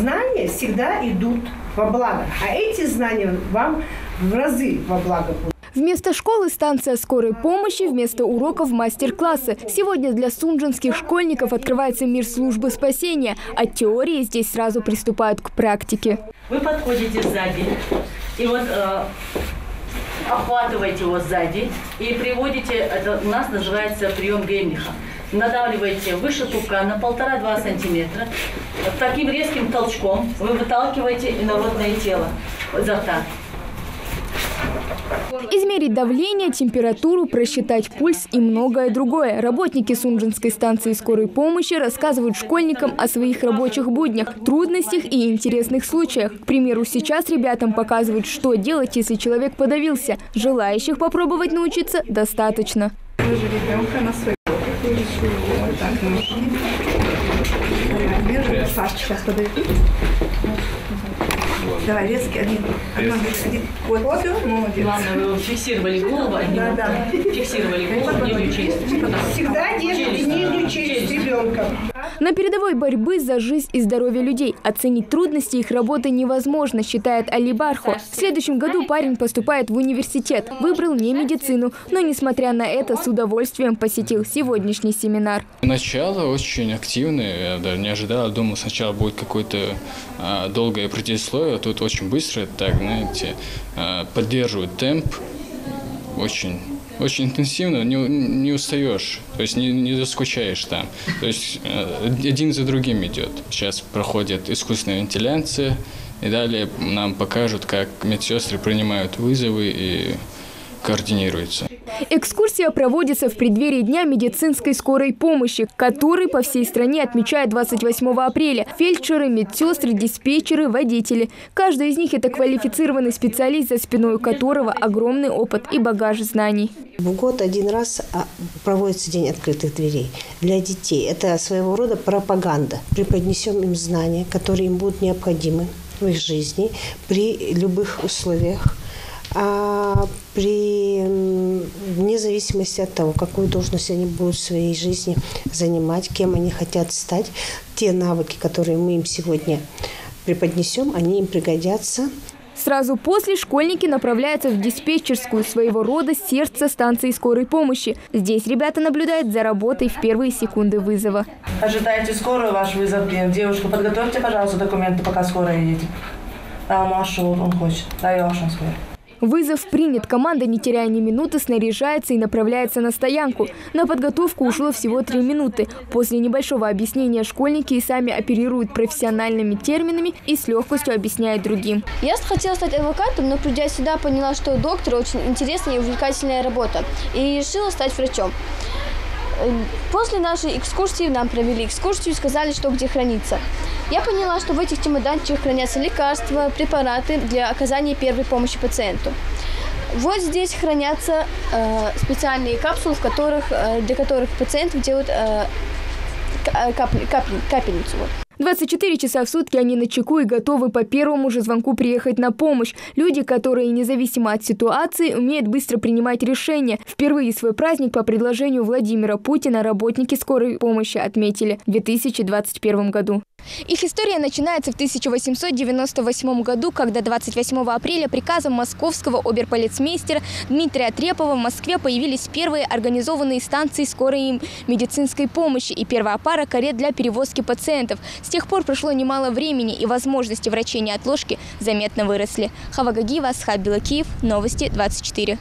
знания всегда идут во благо. А эти знания вам в разы во благо будут. Вместо школы станция скорой помощи, вместо уроков мастер-классы. Сегодня для сунжинских школьников открывается мир службы спасения. От теории здесь сразу приступают к практике. Вы подходите сзади и вот охватываете его сзади и приводите, это у нас называется прием Геймлиха. Надавливаете выше пупка на 1,5-2 сантиметра. Таким резким толчком вы выталкиваете инородное тело изо рта. Измерить давление, температуру, просчитать пульс и многое другое. Работники Сунжинской станции скорой помощи рассказывают школьникам о своих рабочих буднях, трудностях и интересных случаях. К примеру, сейчас ребятам показывают, что делать, если человек подавился. Желающих попробовать научиться достаточно. Положи ребенка на свой вот так ножки. Саша, сейчас подойди. Давай, резкий, один. Вот, все, молодец. Главное, вы фиксировали голову, фиксировали голову, нижнюю челюсть. Всегда держите нижнюю челюсть ребенка. На передовой борьбы за жизнь и здоровье людей. Оценить трудности их работы невозможно, считает Али Бархо. В следующем году парень поступает в университет. Выбрал не медицину, но, несмотря на это, с удовольствием посетил сегодняшний семинар. Начало очень активное. Я даже не ожидал. Думал, сначала будет какое-то долгое предисловие. Тут очень быстро, так, знаете, поддерживают темп. Очень интенсивно, не устаешь, то есть не заскучаешь там. То есть один за другим идет. Сейчас проходит искусственная вентиляция, и далее нам покажут, как медсестры принимают вызовы и координируются. Экскурсия проводится в преддверии Дня медицинской скорой помощи, который по всей стране отмечают 28 апреля. Фельдшеры, медсестры, диспетчеры, водители. Каждый из них – это квалифицированный специалист, за спиной которого огромный опыт и багаж знаний. В год один раз проводится День открытых дверей для детей. Это своего рода пропаганда. Преподнесем им знания, которые им будут необходимы в их жизни при любых условиях. Вне зависимости от того, какую должность они будут в своей жизни занимать, кем они хотят стать, те навыки, которые мы им сегодня преподнесем, они им пригодятся. Сразу после школьники направляются в диспетчерскую, своего рода сердце станции скорой помощи. Здесь ребята наблюдают за работой в первые секунды вызова. Ожидаете скорую, ваш вызов? Девушка, подготовьте, пожалуйста, документы, пока скорая едет. Машу, он хочет. Да, я ваша скорая. Вызов принят. Команда, не теряя ни минуты, снаряжается и направляется на стоянку. На подготовку ушло всего 3 минуты. После небольшого объяснения школьники и сами оперируют профессиональными терминами и с легкостью объясняют другим. Я хотела стать адвокатом, но придя сюда, поняла, что доктор очень интересная и увлекательная работа. И решила стать врачом. После нашей экскурсии нам провели экскурсию и сказали, что где хранится. Я поняла, что в этих чемоданчиках хранятся лекарства, препараты для оказания первой помощи пациенту. Вот здесь хранятся специальные капсулы, для которых пациентов делают капельницу. 24 часа в сутки они начеку и готовы по первому же звонку приехать на помощь. Люди, которые независимо от ситуации умеют быстро принимать решения. Впервые свой праздник по предложению Владимира Путина работники скорой помощи отметили в 2021 году. Их история начинается в 1898 году, когда 28 апреля приказом московского оберполицмейстера Дмитрия Трепова в Москве появились первые организованные станции скорой медицинской помощи и первая пара карет для перевозки пациентов. С тех пор прошло немало времени, и возможности врачей неотложки заметно выросли. Хава Гагиева, Асхат Белакиев, Новости 24.